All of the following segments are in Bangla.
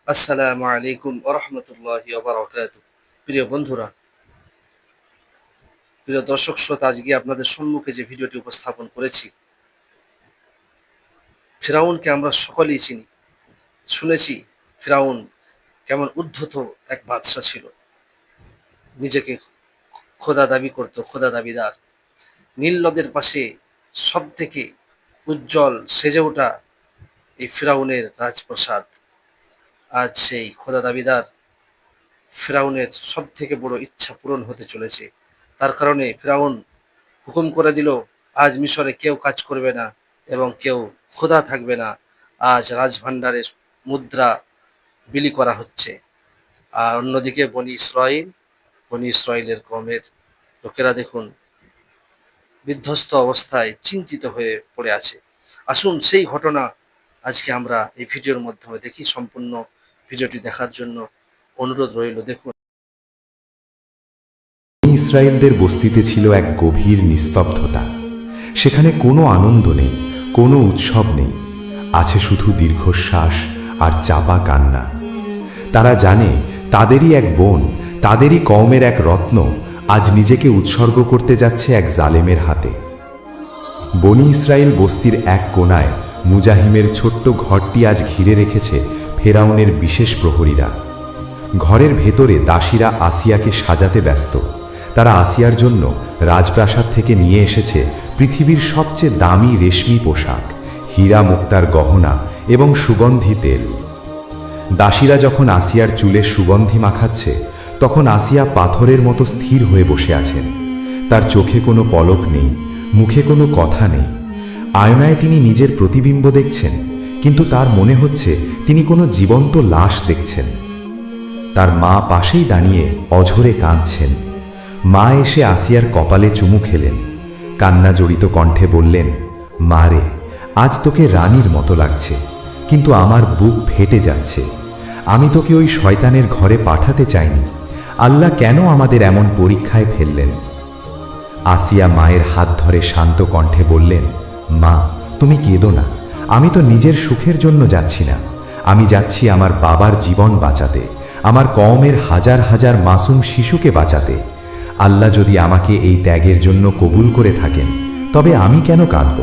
আসসালামু আলাইকুম ওরহমতুল্লাহি ওবারাকাতুহু। প্রিয় বন্ধুরা, প্রিয় দর্শক শ্রোতা, আজকে আপনাদের সম্মুখে যে ভিডিওটি উপস্থাপন করেছি, ফিরাউনকে আমরা সকলেই চিনি, শুনেছি। ফিরাউন কেমন উদ্ধত এক বাদশা ছিল, নিজেকে খোদা দাবি করত, খোদা দাবিদার। নীল নদের পাশে সব থেকে উজ্জ্বল সেজে ওঠা এই ফিরাউনের রাজপ্রাসাদ আজ সেই খোদা দাবিদার ফিরাউনের সব থেকে বড় ইচ্ছা পূরণ হতে চলেছে। তার কারণে ফিরাউন হুকুম করে দিল, আজ মিশরে কেউ কাজ করবে না এবং কেউ ক্ষুধা থাকবে না। আজ রাজভাণ্ডারের মুদ্রা বিলি করা হচ্ছে। আর অন্যদিকে বনি ইসরাইলের কওমের লোকেরা দেখুন বিধ্বস্ত অবস্থায় চিন্তিত হয়ে পড়ে আছে। আসুন সেই ঘটনা আজকে আমরা এই ভিডিওর মাধ্যমে দেখি। সম্পূর্ণ ভিডিওটি দেখার জন্য অনুরোধ রইল। দেখুন। ইসরায়েলদের বস্তিতে ছিল এক গভীর নিস্তব্ধতা। সেখানে কোনো আনন্দ নেই, কোনো উৎসব নেই, আছে শুধু দীর্ঘশ্বাস আর চাপা কান্না। তারা জানে তাদেরই এক বোন, তাদেরই কওমের এক রত্ন আজ নিজেকে উৎসর্গ করতে যাচ্ছে এক জালেমের হাতে। বনি ইসরায়েল বস্তির এক কোণায় মুজাহিমের ছোট্ট ঘরটি আজ ঘিরে রেখেছে ফেরাউনের বিশেষ প্রহরীরা। ঘরের ভেতরে দাসীরা আসিয়াকে সাজাতে ব্যস্ত। তারা আসিয়ার জন্য রাজপ্রাসাদ থেকে নিয়ে এসেছে পৃথিবীর সবচেয়ে দামি রেশমি পোশাক, হীরা মুক্তার গহনা এবং সুগন্ধি তেল। দাসীরা যখন আসিয়ার চুলে সুগন্ধি মাখাচ্ছে, তখন আসিয়া পাথরের মতো স্থির হয়ে বসে আছেন। তার চোখে কোনো পলক নেই, মুখে কোনো কথা নেই। আয়নায় তিনি নিজের প্রতিবিম্ব দেখছেন, কিন্তু তার মনে হচ্ছে তিনি কোনো জীবন্ত লাশ দেখছেন। তার মা পাশেই দাঁড়িয়ে অঝরে কাঁদছেন। মা এসে আসিয়ার কপালে চুমু খেলেন, কান্না জড়িত কণ্ঠে বললেন, মা রে, আজ তোকে রানীর মতো লাগছে, কিন্তু আমার বুক ফেটে যাচ্ছে। আমি তোকে ওই শয়তানের ঘরে পাঠাতে চাইনি। আল্লাহ কেন আমাদের এমন পরীক্ষায় ফেললেন? আসিয়া মায়ের হাত ধরে শান্ত কণ্ঠে বললেন, মা, তুমি কেঁদো না। আমি তো নিজের সুখের জন্য যাচ্ছি না, আমি যাচ্ছি আমার বাবার জীবন বাঁচাতে, আমার কওমের হাজার হাজার মাসুম শিশুকে বাঁচাতে। আল্লাহ যদি আমাকে এই ত্যাগের জন্য কবুল করে থাকেন, তবে আমি কেন কাঁদব?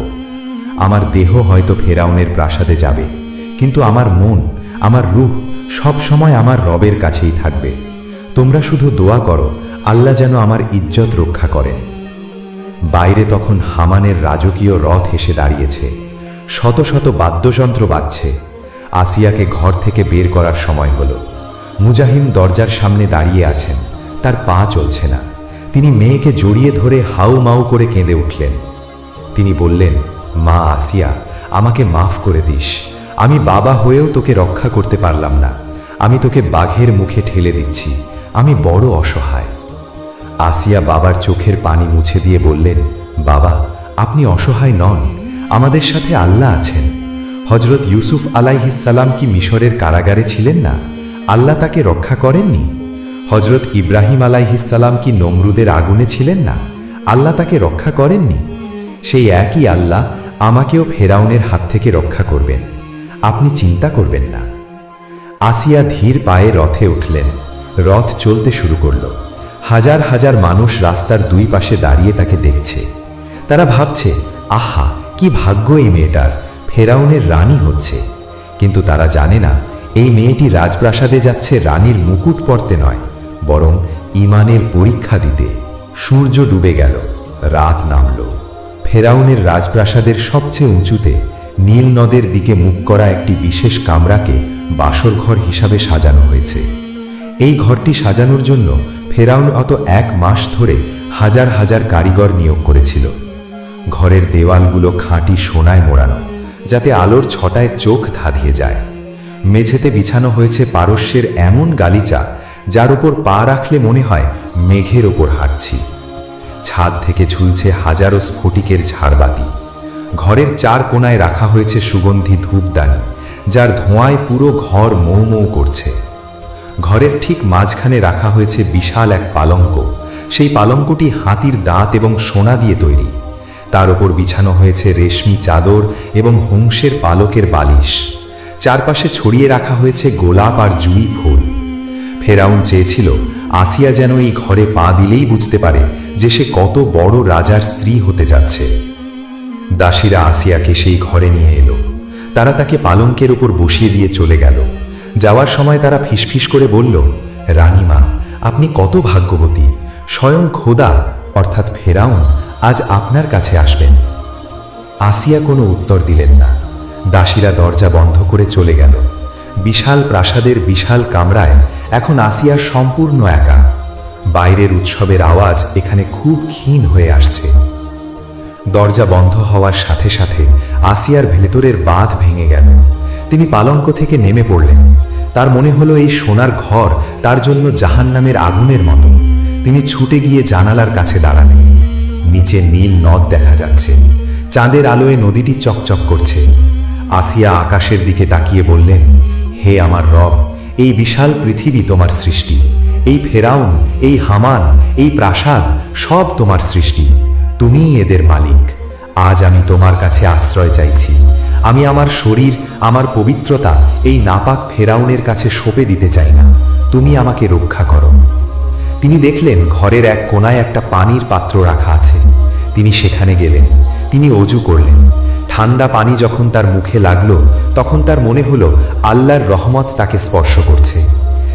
আমার দেহ হয়তো ফেরাউনের প্রাসাদে যাবে, কিন্তু আমার মন, আমার রূহ সব সময় আমার রবের কাছেই থাকবে। তোমরা শুধু দোয়া করো আল্লাহ যেন আমার ইজ্জত রক্ষা করেন। বাইরে তখন হামানের রাজকীয় রথ এসে দাঁড়িয়েছে। শত শত বাদ্যযন্ত্র বাজছে। আসিয়াকে ঘর থেকে বের করার সময় হলো। মুজাহিম দরজার সামনে দাঁড়িয়ে আছেন, তার পা চলছে না। তিনি মেয়েকে জড়িয়ে ধরে হাউ মাউ করে কেঁদে উঠলেন। তিনি বললেন, মা আসিয়া, আমাকে মাফ করে দিস। আমি বাবা হয়েও তোকে রক্ষা করতে পারলাম না। আমি তোকে বাঘের মুখে ঠেলে দিচ্ছি। আমি বড় অসহায়। আসিয়া বাবার চোখের পানি মুছে দিয়ে বললেন, বাবা, আপনি অসহায় নন, আমাদের সাথে আল্লাহ আছেন। হজরত ইউসুফ আলাইহিসসালাম কি মিশরের কারাগারে ছিলেন না? আল্লাহ তাকে রক্ষা করেননি? হজরত ইব্রাহিম আলাইহিসসালাম কি নমরুদের আগুনে ছিলেন না? আল্লাহ তাকে রক্ষা করেননি? সেই একই আল্লাহ আমাকেও ফেরাউনের হাত থেকে রক্ষা করবেন। আপনি চিন্তা করবেন না। আসিয়া ধীর পায়ে রথে উঠলেন। রথ চলতে শুরু করল। হাজার হাজার মানুষ রাস্তার দুই পাশে দাঁড়িয়ে তাকে দেখছে। তারা ভাবছে, আহা, কি ভাগ্য এই মেয়েটার, ফেরাউনের রানী হচ্ছে। কিন্তু তারা জানে না, এই মেয়েটি রাজপ্রাসাদে যাচ্ছে রানীর মুকুট পরতে নয়, বরং ঈমানের পরীক্ষা দিতে। সূর্য ডুবে গেল, রাত নামল। ফেরাউনের রাজপ্রাসাদের সবচেয়ে উঁচুতে নীল নদের দিকে মুখ করা একটি বিশেষ কামরাকে বাসরঘর হিসাবে সাজানো হয়েছে। এই ঘরটি সাজানোর জন্য ফেরাউন অত 1 মাস ধরে হাজার হাজার কারিগর নিয়োগ করেছিল। ঘরের দেওয়ালগুলো খাঁটি সোনায় মোড়ানো, যাতে আলোর ছটায় চোখ ধাঁধিয়ে যায়। মেঝেতে বিছানো হয়েছে পারস্যের এমন গালিচা, যার উপর পা রাখলে মনে হয় মেঘের ওপর হাঁটছি। ছাদ থেকে ঝুলছে হাজারো স্ফটিকের ঝাড়বাতি। ঘরের 4 কোণায় রাখা হয়েছে সুগন্ধি ধূপদানি, যার ধোঁয়ায় পুরো ঘর মৌ মৌ করছে। ঘরের ঠিক মাঝখানে রাখা হয়েছে বিশাল এক পালঙ্ক। সেই পালঙ্কটি হাতির দাঁত এবং সোনা দিয়ে তৈরি। তার উপর বিছানো হয়েছে রেশমি চাদর এবং হংসের পালকের বালিশ। চারপাশে ছড়িয়ে রাখা হয়েছে গোলাপ আর জুঁই ফুল। ফেরাউন চেয়েছিল আসিয়া যেন এই ঘরে পা দিলেই বুঝতে পারে যে সে কত বড় রাজার স্ত্রী হতে যাচ্ছে। দাসীরা আসিয়াকে সেই ঘরে নিয়ে এলো। তারা তাকে পালঙ্কের উপর বসিয়ে দিয়ে চলে গেল। যাওয়ার সময় তারা ফিসফিস করে বলল, রানীমা, আপনি কত ভাগ্যবতী, স্বয়ং খোদা অর্থাৎ ফেরাউন আজ আপনার কাছে আসবেন। আসিয়া কোনো উত্তর দিলেন না। দাসীরা দরজা বন্ধ করে চলে গেল। বিশাল প্রাসাদের বিশাল কামরায় এখন আসিয়া সম্পূর্ণ একা। বাইরের উৎসবের আওয়াজ এখানে খুব ক্ষীণ হয়ে আসছে। দরজা বন্ধ হওয়ার সাথে সাথে আসিয়ার ভেতরের বাঁধ ভেঙে গেল। তিনি পালঙ্ক থেকে নেমে পড়লেন। তার মনে হলো এই সোনার ঘর তার জন্য জাহান্নামের আগুনের মতো। তিনি ছুটে গিয়ে জানালার কাছে দাঁড়ালেন। নিচে নীল নদ দেখা যাচ্ছে। চাঁদের আলোয় নদীটি চকচক করছে। আসিয়া আকাশের দিকে তাকিয়ে বললেন, হে আমার রব, এই বিশাল পৃথিবী তোমার সৃষ্টি। এই ফেরাউন, এই হামান, এই প্রাসাদ সব তোমার সৃষ্টি। তুমিই এদের মালিক। আজ আমি তোমার কাছে আশ্রয় চাইছি। আমি আমার শরীর, আমার পবিত্রতা এই নাপাক ফেরাউনের কাছে সঁপে দিতে চাই না। তুমি আমাকে রক্ষা করো। তিনি দেখলেন ঘরের এক কোণায় একটা পানির পাত্র রাখা আছে। তিনি সেখানে গেলেন। তিনি অজু করলেন। ঠান্ডা পানি যখন তার মুখে লাগলো তখন তার মনে হলো আল্লাহর রহমত তাকে স্পর্শ করছে।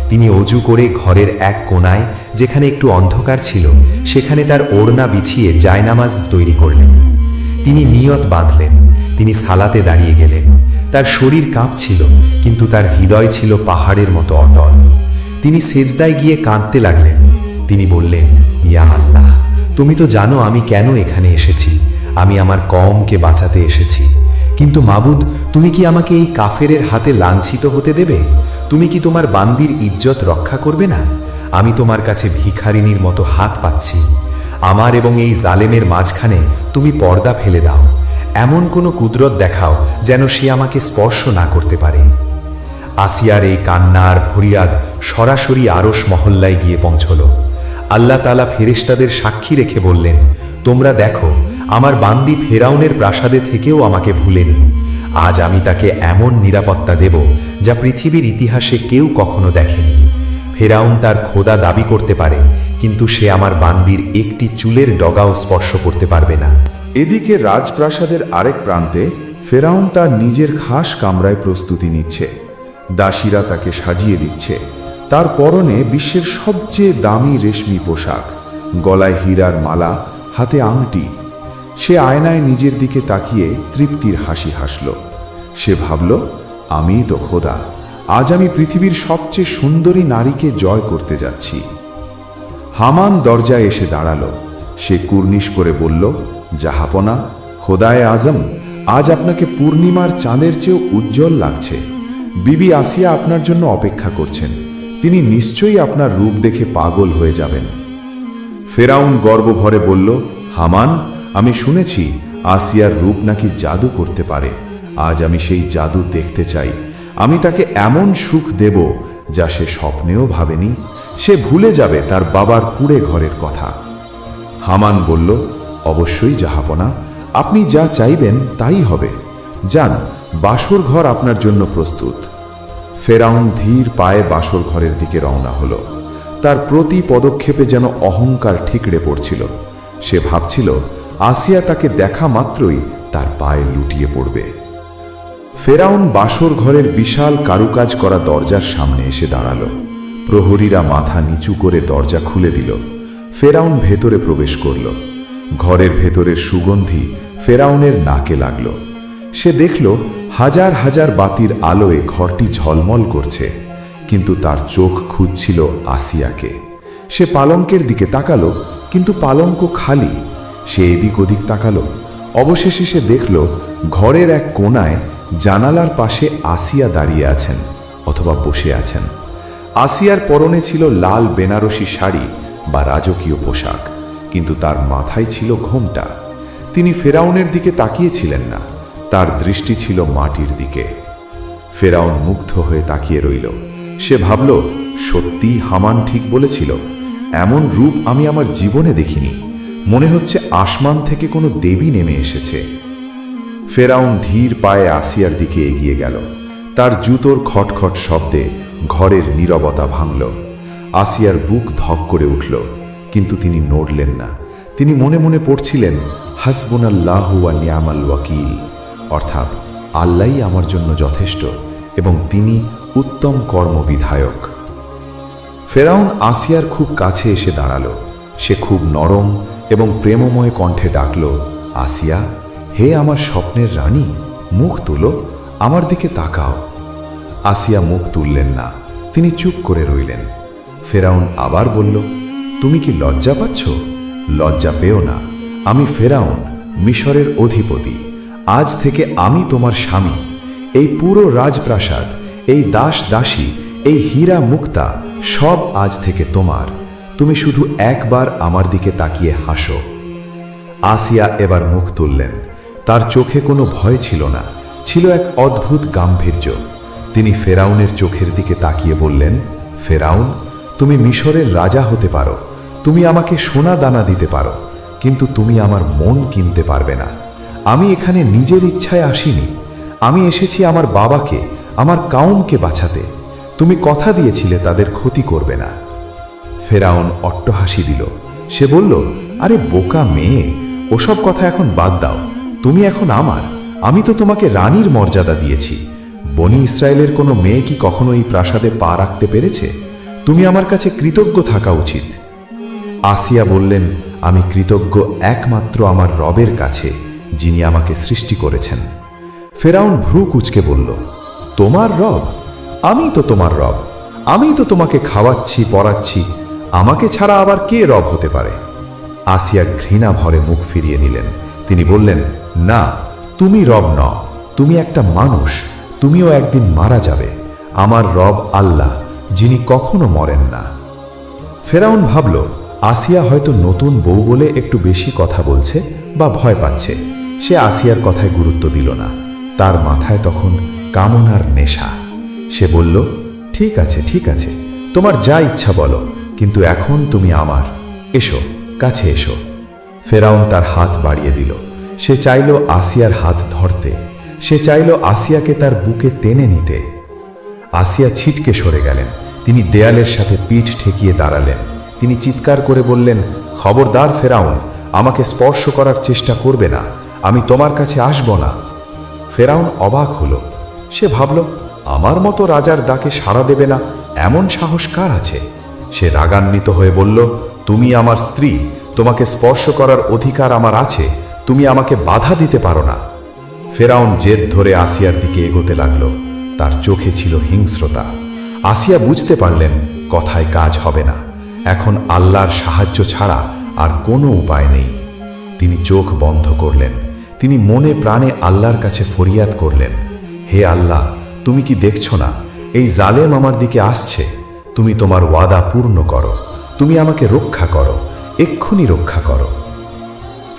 তিনি অজু করে ঘরের এক কোণায়, যেখানে একটু অন্ধকার ছিল, সেখানে তার ওড়না বিছিয়ে জায়নামাজ তৈরি করলেন। তিনি নিয়ত বাঁধলেন। তিনি সালাতে দাঁড়িয়ে গেলেন। তার শরীর কাঁপছিল, কিন্তু তার হৃদয় ছিল পাহাড়ের মতো অটল। তিনি সেজদায় গিয়ে কাঁদতে লাগলেন। তিনি বললেন, ইয়া আল্লাহ, তুমি তো জানো আমি কেন এখানে এসেছি। আমি আমার কওমকে বাঁচাতে এসেছি। কিন্তু মাবুদ, তুমি কি আমাকে এই কাফেরের হাতে লাঞ্ছিত হতে দেবে? তুমি কি তোমার বান্দির ইজ্জত রক্ষা করবে না? আমি তোমার কাছে ভিখারিনীর মতো হাত পাচ্ছি। আমার এবং এই জালেমের মাঝখানে তুমি পর্দা ফেলে দাও। এমন কোনো কুদরত দেখাও যেন সে আমাকে স্পর্শ না করতে পারে। আসিয়ার এই কান্না আর ফরিয়াদ সরাসরি আরশ মহল্লায় গিয়ে পৌঁছল। আল্লাহ তাআলা ফেরেশতাদের সাক্ষী রেখে বললেন, তোমরা দেখো, আমার বান্দি ফেরাউনের প্রাসাদে থেকেও আমাকে ভুলেনি। আজ আমি তাকে এমন নিরাপত্তা দেব যা পৃথিবীর ইতিহাসে কেউ কখনো দেখেনি। ফেরাউন তার খোদা দাবি করতে পারে, কিন্তু সে আমার বান্দির একটি চুলের ডগাও স্পর্শ করতে পারবে না। এদিকে রাজপ্রাসাদের আরেক প্রান্তে ফেরাউন তার নিজের খাস কামরায় প্রস্তুতি নিচ্ছে। দাসীরা তাকে সাজিয়ে দিচ্ছে। তার পরনে বিশ্বের সবচেয়ে দামি রেশমি পোশাক, গলায় হীরার মালা, হাতে আংটি। সে আয়নায় নিজের দিকে তাকিয়ে তৃপ্তির হাসি হাসল। সে ভাবল, আমিই তো খোদা। আজ আমি পৃথিবীর সবচেয়ে সুন্দরী নারীকে জয় করতে যাচ্ছি। হামান দরজায় এসে দাঁড়ালো। সে কুর্নিশ করে বলল, জাহাপনা, খোদায়ে আজম, আজ আপনাকে পূর্ণিমার চাঁদের চেয়েও উজ্জ্বল লাগছে। বিবি আসিয়া আপনার জন্য অপেক্ষা করছেন। তিনি নিশ্চয়ই আপনার রূপ দেখে পাগল হয়ে যাবেন। ফেরাউন গর্বভরে বলল, হামান, আমি শুনেছি আসিয়ার রূপ নাকি জাদু করতে পারে। আজ আমি সেই জাদু দেখতে চাই। আমি তাকে এমন সুখ দেব যা সে স্বপ্নেও ভাবেনি। সে ভুলে যাবে তার বাবার কুঁড়ে ঘরের কথা। হামান বলল, অবশ্যই জাহাপনা, আপনি যা চাইবেন তাই হবে। যান, বাসর ঘর আপনার জন্য প্রস্তুত। ফেরাউন ধীর পায়ে বাসর ঘরের দিকে রওনা হলো। তার প্রতি পদক্ষেপে যেন অহংকার ঠিকরে পড়ছিল। সে ভাবছিল আসিয়া তাকে দেখা মাত্রই তার পায়ে লুটিয়ে পড়বে। ফেরাউন বাসর ঘরের বিশাল কারুকাজ করা দরজার সামনে এসে দাঁড়ালো। প্রহরীরা মাথা নিচু করে দরজা খুলে দিল। ফেরাউন ভেতরে প্রবেশ করল। ঘরের ভেতরের সুগন্ধি ফেরাউনের নাকে লাগল। সে দেখল হাজার হাজার বাতির আলোয় ঘরটি ঝলমল করছে, কিন্তু তার চোখ খুঁজছিল আসিয়াকে। সে পালঙ্কের দিকে তাকালো, কিন্তু পালঙ্ক খালি। সে এদিক ওদিক তাকালো। অবশেষে সে দেখল ঘরের এক কোণায় জানালার পাশে আসিয়া দাঁড়িয়ে আছেন, অথবা বসে আছেন। আসিয়ার পরনে ছিল লাল বেনারসি শাড়ি বা রাজকীয় পোশাক, কিন্তু তার মাথায় ছিল ঘোমটা। তিনি ফেরাউনের দিকে তাকিয়েছিলেন না, তার দৃষ্টি ছিল মাটির দিকে। ফেরাউন মুগ্ধ হয়ে তাকিয়ে রইল। সে ভাবল, সত্যি হামান ঠিক বলেছিল। এমন রূপ আমি আমার জীবনে দেখিনি। মনে হচ্ছে আসমান থেকে কোনো দেবী নেমে এসেছে। ফেরাউন ধীর পায়ে আসিয়ার দিকে এগিয়ে গেল। তার জুতোর খটখট শব্দে ঘরের নীরবতা ভাঙল। আসিয়ার বুক ধক করে উঠল, কিন্তু তিনি নড়লেন না। তিনি মনে মনে পড়ছিলেন, হাসবুনাল্লাহু ওয়া নি'মাল ওয়াকিল, অর্থাৎ আল্লাহই আমার জন্য যথেষ্ট এবং তিনি উত্তম কর্মবিধায়ক। ফেরাউন আসিয়ার খুব কাছে এসে দাঁড়ালো। সে খুব নরম এবং প্রেমময় কণ্ঠে ডাকল, আসিয়া, হে আমার স্বপ্নের রানী, মুখ তুলো, আমার দিকে তাকাও। আসিয়া মুখ তুললেন না, তিনি চুপ করে রইলেন। ফেরাউন আবার বলল, তুমি কি লজ্জা পাচ্ছ? লজ্জা পেও না, আমি ফেরাউন, মিশরের অধিপতি। আজ থেকে আমি তোমার স্বামী। এই পুরো রাজপ্রাসাদ, এই দাস দাসী, এই হীরা মুক্তা সব আজ থেকে তোমার। তুমি শুধু একবার আমার দিকে তাকিয়ে হাসো। আসিয়া এবার মুখ তুললেন। তার চোখে কোনো ভয় ছিল না, ছিল এক অদ্ভুত গাম্ভীর্য। তিনি ফেরাউনের চোখের দিকে তাকিয়ে বললেন, ফেরাউন, তুমি মিশরের রাজা হতে পারো, তুমি আমাকে সোনা দানা দিতে পারো, কিন্তু তুমি আমার মন কিনতে পারবে না। আমি এখানে নিজের ইচ্ছায় আসিনি, আমি এসেছি আমার বাবাকে, আমার কাউমকে বাঁচাতে। তুমি কথা দিয়েছিলে তাদের ক্ষতি করবে না। ফেরাউন অট্টহাসি দিল। সে বলল, আরে বোকা মেয়ে, ওসব কথা এখন বাদ দাও। তুমি এখন আমার, আমি তো তোমাকে রানীর মর্যাদা দিয়েছি। বনি ইসরায়েলের কোনো মেয়ে কি কখনো এই প্রাসাদে পা রাখতে পেরেছে? তুমি আমার কাছে কৃতজ্ঞ থাকা উচিত। আসিয়া বললেন, আমি কৃতজ্ঞ একমাত্র আমার রবের কাছে, যিনি আমাকে সৃষ্টি করেছেন। ফেরাউন ভ্রু কুঁচকে বলল, তোমার রব? আমি তো তোমার রব, আমি তো তোমাকে খাওয়াচ্ছি, পড়াচ্ছি, আমাকে ছাড়া আবার কে রব হতে পারে? আসিয়া ঘৃণা ভরে মুখ ফিরিয়ে নিলেন। তিনি বললেন, না, তুমি রব নও, তুমি একটা মানুষ, তুমিও একদিন মারা যাবে। আমার রব আল্লাহ, যিনি কখনো মরেন না। ফেরাউন ভাবল, আসিয়া হয়তো নতুন বউ বলে একটু বেশি কথা বলছে বা ভয় পাচ্ছে। সে আসিয়ার কথায় গুরুত্ব দিল না। তার মাথায় তখন কামনার নেশা। সে বলল, ঠিক আছে, ঠিক আছে, তোমার যা ইচ্ছা বলো, কিন্তু এখন তুমি আমার। এসো, কাছে এসো। ফেরাউন তার হাত বাড়িয়ে দিল। সে চাইল আসিয়ার হাত ধরতে, সে চাইল আসিয়াকে তার বুকে টেনে নিতে। আসিয়া ছিটকে সরে গেলেন। তিনি দেয়ালের সাথে পিঠ ঠেকিয়ে দাঁড়ালেন। তিনি চিৎকার করে বললেন, খবরদার ফেরাউন, আমাকে স্পর্শ করার চেষ্টা করবে না, আমি তোমার কাছে আসব না। ফেরাউন অবাক হল। সে ভাবল, আমার মতো রাজার ডাকে সাড়া দেবে না এমন সাহস কার আছে? সে রাগান্বিত হয়ে বলল, তুমি আমার স্ত্রী, তোমাকে স্পর্শ করার অধিকার আমার আছে, তুমি আমাকে বাধা দিতে পারো না। ফেরাউন জেদ ধরে আসিয়ার দিকে এগোতে লাগল। তার চোখে ছিল হিংস্রতা। আসিয়া বুঝতে পারলেন কথায় কাজ হবে না, এখন আল্লাহর সাহায্য ছাড়া আর কোনো উপায় নেই। তিনি চোখ বন্ধ করলেন। তিনি মনে প্রাণে আল্লাহর কাছে ফরিয়াদ করলেন, হে আল্লাহ, তুমি কি দেখছো না এই জালেম আমার দিকে আসছে? তুমি তোমার ওয়াদা পূর্ণ করো, তুমি আমাকে রক্ষা করো, এক্ষুনি রক্ষা করো।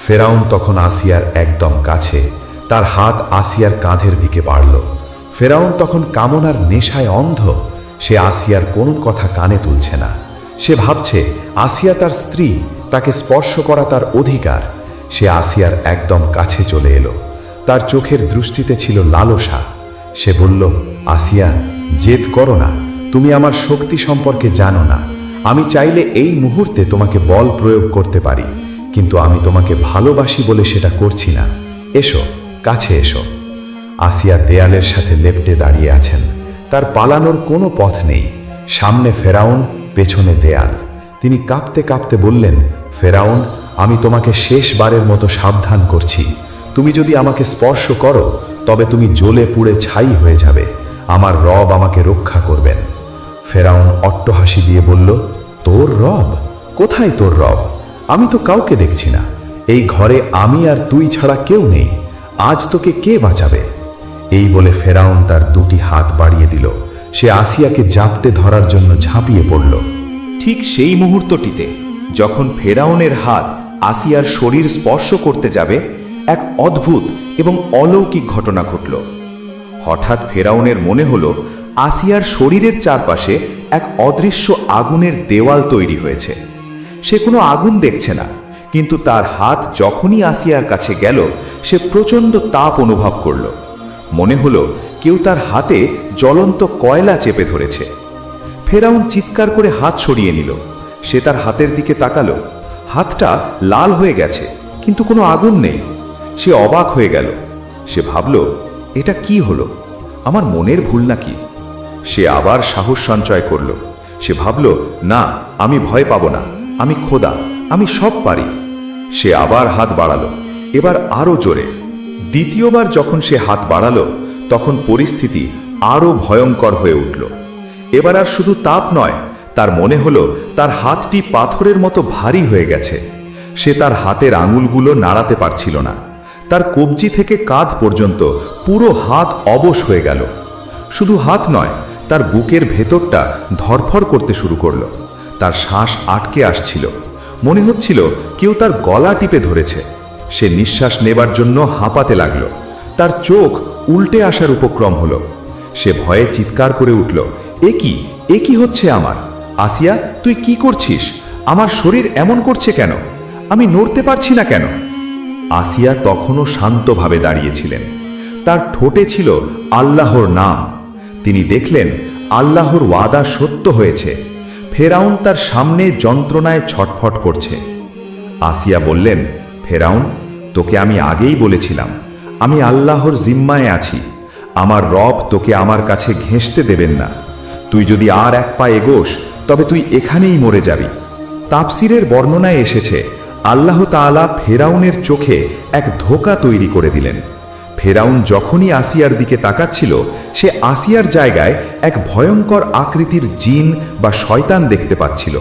ফেরাউন তখন আসিয়ার একদম কাছে, তার হাত আসিয়ার কাঁধের দিকে বাড়ল। ফেরাউন তখন কামনার নেশায় অন্ধ। সে আসিয়ার কোনো কথা কানে তুলছে না। সে ভাবছে আসিয়া তার স্ত্রী, তাকে স্পর্শ করা তার অধিকার। সে আসিয়ার একদম কাছে চলে এলো। তার চোখের দৃষ্টিতে ছিল লালসা। সে বলল, আসিয়া, জেদ করো না, তুমি আমার শক্তি সম্পর্কে জানো না। আমি চাইলে এই মুহূর্তে তোমাকে বল প্রয়োগ করতে পারি, কিন্তু আমি তোমাকে ভালোবাসি বলে সেটা করছি না। এসো, কাছে এসো। আসিয়া দেয়ালের সাথে লেপ্টে দাঁড়িয়ে আছেন। তার পালানোর কোনো পথ নেই। সামনে ফেরাউন, পেছনে দেয়াল। তিনি কাঁপতে কাঁপতে বললেন, ফেরাউন, আমি তোমাকে শেষবারের মতো সাবধান করছি। তুমি যদি আমাকে স্পর্শ করো, তবে তুমি জ্বলে পুড়ে ছাই হয়ে যাবে। আমার রব আমাকে রক্ষা করবেন। ফেরাউন অট্টহাসি দিয়ে বলল, তোর রব? কোথায় তোর রব? আমি তো কাউকে দেখছি না। এই ঘরে আমি আর তুই ছাড়া কেউ নেই। আজ তোকে কে বাঁচাবে? এই বলে ফেরাউন তার দুটি হাত বাড়িয়ে দিল। সে আসিয়াকে জাপটে ধরার জন্য ঝাঁপিয়ে পড়ল। ঠিক সেই মুহূর্তটিতে যখন ফেরাউনের হাত আসিয়ার শরীর স্পর্শ করতে যাবে, এক অদ্ভুত এবং অলৌকিক ঘটনা ঘটল। হঠাৎ ফেরাউনের মনে হলো আসিয়ার শরীরের চারপাশে এক অদৃশ্য আগুনের দেওয়াল তৈরি হয়েছে। সে কোনো আগুন দেখছে না, কিন্তু তার হাত যখনই আসিয়ার কাছে গেল, সে প্রচণ্ড তাপ অনুভব করল। মনে হলো কেউ তার হাতে জ্বলন্ত কয়লা চেপে ধরেছে। ফেরাউন চিৎকার করে হাত সরিয়ে নিল। সে তার হাতের দিকে তাকালো। হাতটা লাল হয়ে গেছে, কিন্তু কোনো আগুন নেই। সে অবাক হয়ে গেল। সে ভাবল, এটা কি হলো? আমার মনের ভুল নাকি? সে আবার সাহস সঞ্চয় করল। সে ভাবল, না, আমি ভয় পাব না, আমি খোদা, আমি সব পারি। সে আবার হাত বাড়ালো, এবার আরো জোরে। দ্বিতীয়বার যখন সে হাত বাড়ালো, তখন পরিস্থিতি আরো ভয়ঙ্কর হয়ে উঠল। এবার আর শুধু তাপ নয়, তার মনে হলো তার হাতটি পাথরের মতো ভারী হয়ে গেছে। সে তার হাতের আঙুলগুলো নাড়াতে পারছিল না। তার কবজি থেকে কাঁধ পর্যন্ত পুরো হাত অবশ হয়ে গেল। শুধু হাত নয়, তার বুকের ভেতরটা ধরফর করতে শুরু করলো। তার শ্বাস আটকে আসছিল। মনে হচ্ছিল কেউ তার গলা টিপে ধরেছে। সে নিঃশ্বাস নেবার জন্য হাঁপাতে লাগলো। তার চোখ উল্টে আসার উপক্রম হলো। সে ভয়ে চিৎকার করে উঠল, এ কি হচ্ছে আমার? আসিয়া, তুই কি করছিস? আমার শরীর এমন করছে কেন? আমি নড়তে পারছি না কেন? আসিয়া তখনও শান্তভাবে দাঁড়িয়েছিলেন। তার ঠোঁটে ছিল আল্লাহর নাম। তিনি দেখলেন আল্লাহর ওয়াদা সত্য হয়েছে। ফেরাউন তার সামনে যন্ত্রণায় ছটফট করছে। আসিয়া বললেন, ফেরাউন, তোকে আমি আগেই বলেছিলাম, আমি আল্লাহর জিম্মায় আছি। আমার রব তোকে আমার কাছে ঘেঁষতে দেবেন না। তুই যদি আর এক পা এগোস, তবে তুই এখানেই মরে যাবি। তাফসিরের বর্ণনায় এসেছে, আল্লাহ তাআলা ফেরাউনের চোখে এক ধোঁকা তৈরি করে দিলেন। ফেরাউন যখনই আসিয়ার দিকে তাকাচ্ছিল, সে আসিয়ার জায়গায় এক ভয়ঙ্কর আকৃতির জিন বা শয়তান দেখতে পাচ্ছিল,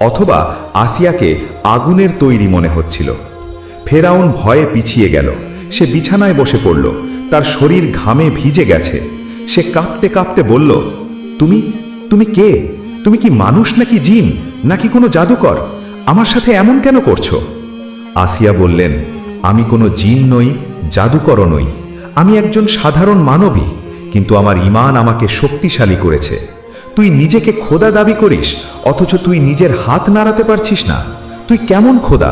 অথবা আসিয়াকে আগুনের তৈরি মনে হচ্ছিল। ফেরাউন ভয়ে পিছিয়ে গেল। সে বিছানায় বসে পড়ল। তার শরীর ঘামে ভিজে গেছে। সে কাঁপতে কাঁপতে বলল, তুমি কে? তুমি কি মানুষ নাকি জিন, নাকি কোনো জাদুকর? আমার সাথে এমন কেন করছো? আসিয়া বললেন, আমি কোনো জিন নই, জাদুকরও নই। আমি একজন সাধারণ মানবী, কিন্তু আমার ঈমান আমাকে শক্তিশালী করেছে। তুই নিজেকে খোদা দাবি করিস, অথচ তুই নিজের হাত নাড়াতে পারছিস না। তুই কেমন খোদা?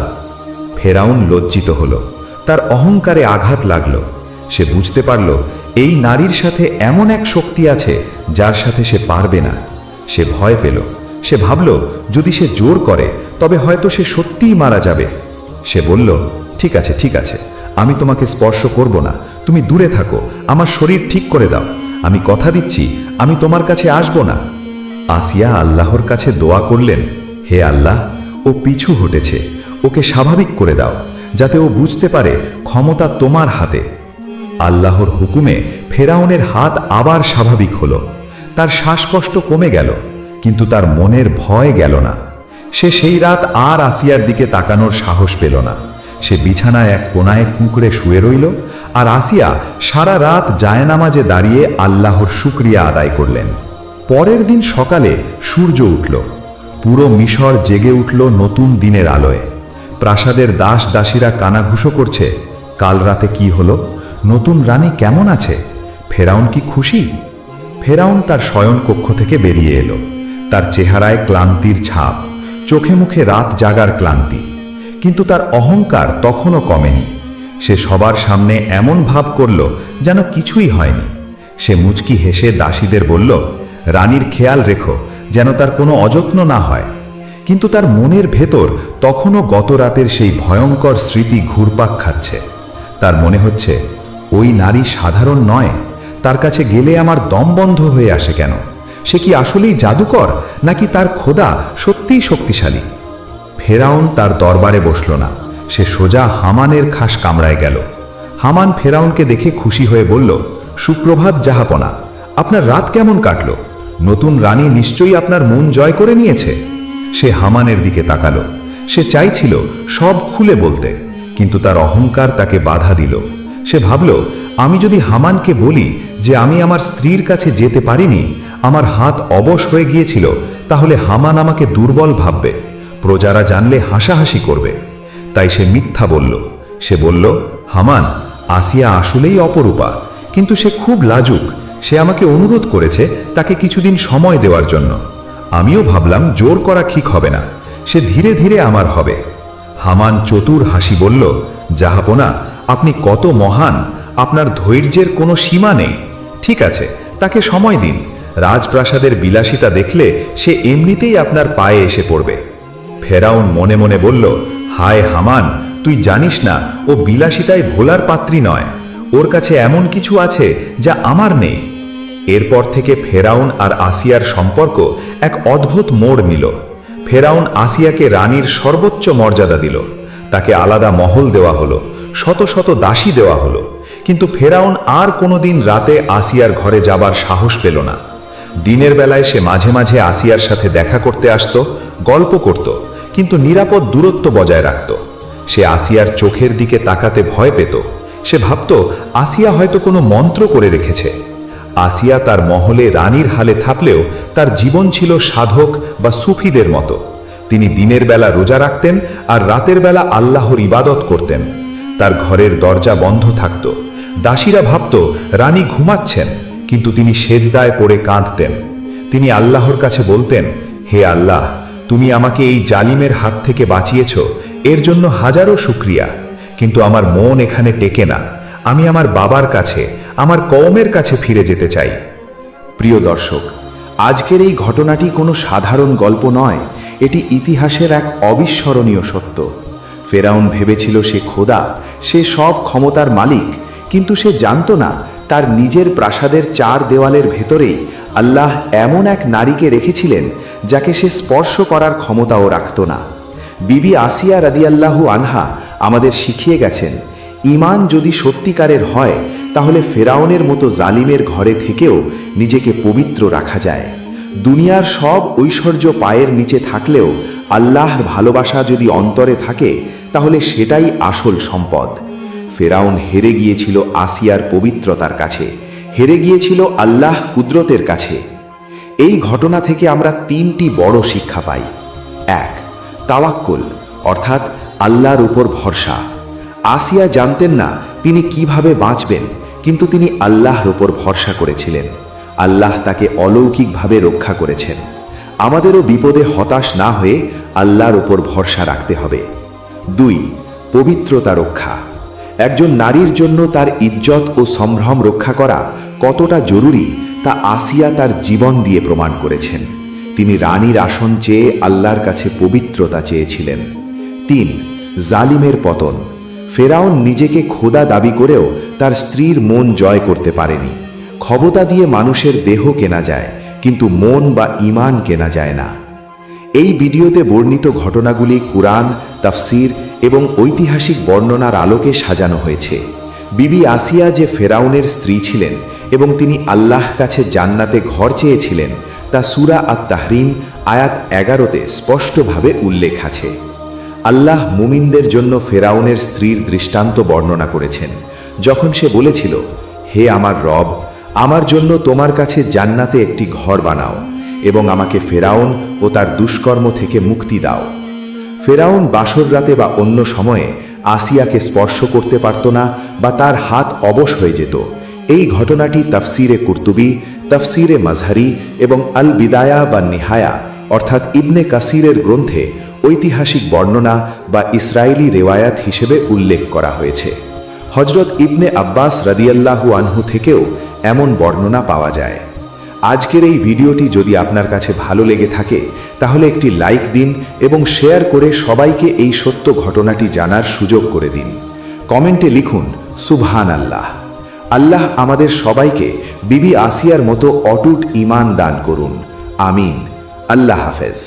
ফেরাউন লজ্জিত হল। তার অহংকারে আঘাত লাগল। সে বুঝতে পারল এই নারীর সাথে এমন এক শক্তি আছে যার সাথে সে পারবে না। সে ভয় পেল। সে ভাবল, যদি সে জোর করে তবে হয়তো সে সত্যিই মারা যাবে। সে বলল, ঠিক আছে, আমি তোমাকে স্পর্শ করব না। তুমি দূরে থাকো, আমার শরীর ঠিক করে দাও। আমি কথা দিচ্ছি, আমি তোমার কাছে আসব না। আসিয়া আল্লাহর কাছে দোয়া করলেন, হে আল্লাহ, ও পিছু হটেছে, ওকে স্বাভাবিক করে দাও, যাতে ও বুঝতে পারে ক্ষমতা তোমার হাতে। আল্লাহর হুকুমে ফেরাউনের হাত আবার স্বাভাবিক হলো। তার শ্বাসকষ্ট কমে গেল, কিন্তু তার মনের ভয় গেল না। সে সেই রাত আর আসিয়ার দিকে তাকানোর সাহস পেল না। সে বিছানায় এক কোণায় কুঁকড়ে শুয়ে রইল, আর আসিয়া সারা রাত জায়নামাজে দাঁড়িয়ে আল্লাহর শুকরিয়া আদায় করলেন। পরের দিন সকালে সূর্য উঠল। পুরো মিশর জেগে উঠল নতুন দিনের আলোয়। প্রাসাদের দাস দাসীরা কানাঘুষো করছে, কাল রাতে কি হলো? নতুন রানী কেমন আছে? ফেরাউন কি খুশি? ফেরাউন তার শয়নকক্ষ থেকে বেরিয়ে এলো। তার চেহারায় ক্লান্তির ছাপ, চোখে মুখে রাত জাগার ক্লান্তি। কিন্তু তার অহংকার তখনও কমেনি। সে সবার সামনে এমন ভাব করল যেন কিছুই হয়নি। সে মুচকি হেসে দাসীদের বলল, রানীর খেয়াল রেখো, যেন তার কোনো অযত্ন না হয়। কিন্তু তার মনের ভেতর তখনও গত রাতের সেই ভয়ঙ্কর স্মৃতি ঘুরপাক খাচ্ছে। তার মনে হচ্ছে, ওই নারী সাধারণ নয়। তার কাছে গেলে আমার দম বন্ধ হয়ে আসে কেন? সে কি আসলেই জাদুকর, নাকি তার খোদা সত্যিই শক্তিশালী? ফেরাউন তার দরবারে বসল না। সে সোজা হামানের খাস কামরায় গেল। হামান ফেরাউনকে দেখে খুশি হয়ে বলল, সুপ্রভাত জাহাপনা, আপনার রাত কেমন কাটল? নতুন রানী নিশ্চয়ই আপনার মন জয় করে নিয়েছে। সে হামানের দিকে তাকালো। সে চাইছিল সব খুলে বলতে, কিন্তু তার অহংকার তাকে বাধা দিল। সে ভাবল, আমি যদি হামানকে বলি যে আমি আমার স্ত্রীর কাছে যেতে পারিনি, আমার হাত অবশ হয়ে গিয়েছিল, তাহলে হামান আমাকে দুর্বল ভাববে, প্রজারা জানলে হাসাহাসি করবে। তাই সে মিথ্যা বলল। সে বলল, হামান, আসিয়া আসলেই অপরূপা, কিন্তু সে খুব লাজুক। সে আমাকে অনুরোধ করেছে তাকে কিছুদিন সময় দেওয়ার জন্য। আমিও ভাবলাম জোর করা ঠিক হবে না, সে ধীরে ধীরে আমার হবে। হামান চতুর হাসি বলল, জাহাপনা, আপনি কত মহান, আপনার ধৈর্যের কোনো সীমা নেই। ঠিক আছে, তাকে সময় দিন। রাজপ্রাসাদের বিলাসিতা দেখলে সে এমনিতেই আপনার পায়ে এসে পড়বে। ফেরাউন মনে মনে বলল, হায় হামান, তুই জানিস না ও বিলাসিতায় ভোলার পাত্রী নয়। ওর কাছে এমন কিছু আছে যা আমার নেই। এরপর থেকে ফেরাউন আর আসিয়ার সম্পর্ক এক অদ্ভুত মোড় নিল। ফেরাউন আসিয়াকে রানীর সর্বোচ্চ মর্যাদা দিল। তাকে আলাদা মহল দেওয়া হলো, শত শত দাসী দেওয়া হলো। কিন্তু ফেরাউন আর কোনোদিন রাতে আসিয়ার ঘরে যাবার সাহস পেল না। দিনের বেলায় সে মাঝে মাঝে আসিয়ার সাথে দেখা করতে আসতো, গল্প করত, কিন্তু নিরাপদ দূরত্ব বজায় রাখত। সে আসিয়ার চোখের দিকে তাকাতে ভয় পেত। সে ভাবত আসিয়া হয়তো কোনো মন্ত্র করে রেখেছে। আসিয়া তার মহলে রানীর হালে থাকলেও তার জীবন ছিল সাধক বা সুফিদের মতো। তিনি দিনের বেলা রোজা রাখতেন আর রাতের বেলা আল্লাহর ইবাদত করতেন। তার ঘরের দরজা বন্ধ থাকত। দাসীরা ভাবত রানী ঘুমাচ্ছেন, কিন্তু তিনি সেজদায় পড়ে কাঁদতেন। তিনি আল্লাহর কাছে বলতেন, হে আল্লাহ, তুমি আমাকে এই জালিমের হাত থেকে বাঁচিয়েছ, এর জন্য হাজারো শুকরিয়া। কিন্তু আমার মন এখানে টেকে না। আমি আমার বাবার কাছে, আমার কওমের কাছে ফিরে যেতে চাই। প্রিয় দর্শক, আজকের এই ঘটনাটি কোনো সাধারণ গল্প নয়, এটি ইতিহাসের এক অবিস্মরণীয় সত্য। ফেরাউন ভেবেছিল সে খোদা, সে সব ক্ষমতার মালিক, কিন্তু সে জানত না তার নিজের প্রাসাদের 4 দেওয়ালের ভেতরেই আল্লাহ এমন এক নারীকে রেখেছিলেন যাকে সে স্পর্শ করার ক্ষমতাও রাখত না। বিবি আসিয়া রাদিয়াল্লাহু আনহা আমাদের শিখিয়ে গেছেন, ঈমান যদি সত্যিকারের হয় তাহলে ফেরাউনের মতো জালিমের ঘরে থেকেও নিজেকে পবিত্র রাখা যায়। দুনিয়ার সব ঐশ্বর্য পায়ের নিচে থাকলেও আল্লাহর ভালোবাসা যদি অন্তরে থাকে তাহলে সেটাই আসল সম্পদ। ফেরাউন হেরে গিয়েছিল আসিয়ার পবিত্রতার কাছে, হেরে গিয়েছিল আল্লাহ কুদরতের কাছে। এই ঘটনা থেকে আমরা 3টি বড় শিক্ষা পাই। 1. তাওয়াক্কুল, অর্থাৎ আল্লাহর উপর ভরসা। আসিয়া জানতেন না তিনি কিভাবে বাঁচবেন, কিন্তু তিনি আল্লাহর উপর ভরসা করেছিলেন। আল্লাহ তাকে অলৌকিকভাবে রক্ষা করেছেন। আমাদেরও বিপদে হতাশ না হয়ে আল্লাহর উপর ভরসা রাখতে হবে। 2. পবিত্রতা রক্ষা। একজন নারীর জন্য তার ইজ্জত ও সম্ভ্রম রক্ষা করা কতটা জরুরি তা আসিয়া তার জীবন দিয়ে প্রমাণ করেছেন। তিনি রানীর আসন চেয়ে আল্লাহর কাছে পবিত্রতা চেয়েছিলেন। 3. জালিমের পতন। ফেরাউন নিজেকে খোদা দাবি করেও তার স্ত্রীর মন জয় করতে পারেনি। ক্ষমতা দিয়ে মানুষের দেহ কেনা যায়, কিন্তু মন বা ঈমান কেনা যায় না। এই ভিডিওতে বর্ণিত ঘটনাগুলি কুরআন, তাফসীর এবং ঐতিহাসিক বর্ণনার আলোকে সাজানো হয়েছে। বিবি আসিয়া যে ফেরাউনের স্ত্রী ছিলেন এবং তিনি আল্লাহ কাছে জান্নাতে ঘর চেয়েছিলেন তা সূরা আত-তাহরিম আয়াত 11-তে স্পষ্টভাবে উল্লেখ আছে। আল্লাহ মুমিনদের জন্য ফেরাউনের স্ত্রীর দৃষ্টান্ত বর্ণনা করেছেন, যখন সে বলেছিল, হে আমার রব, আমার জন্য তোমার কাছে জান্নাতে একটি ঘর বানাও এবং আমাকে ফেরাউন ও তার দুষ্কর্ম থেকে মুক্তি দাও। ফেরাউন বাসর রাতে বা অন্য সময়ে আসিয়াকে স্পর্শ করতে পারত না বা তার হাত অবশ হয়ে যেত। এই ঘটনাটি তাফসিরে কুরতুবী, তাফসিরে মাজহারি এবং আল বিদায়া বা নিহায়া অর্থাৎ ইবনে কাসিরের গ্রন্থে ঐতিহাসিক বর্ণনা বা ইসরায়েলি রেওয়ায়াত হিসেবে উল্লেখ করা হয়েছে। হজরত ইবনে আব্বাস রাদিয়াল্লাহু আনহু থেকেও এমন বর্ণনা পাওয়া যায়। আজকের এই ভিডিওটি যদি আপনার কাছে ভালো লেগে থাকে তাহলে একটি লাইক দিন এবং শেয়ার করে সবাইকে এই সত্য ঘটনাটি জানার সুযোগ করে দিন। কমেন্টে লিখুন সুবহানাল্লাহ। আল্লাহ আমাদের সবাইকে বিবি আসিয়ার মতো অটুট ঈমান দান করুন। আমিন। আল্লাহ হাফেজ।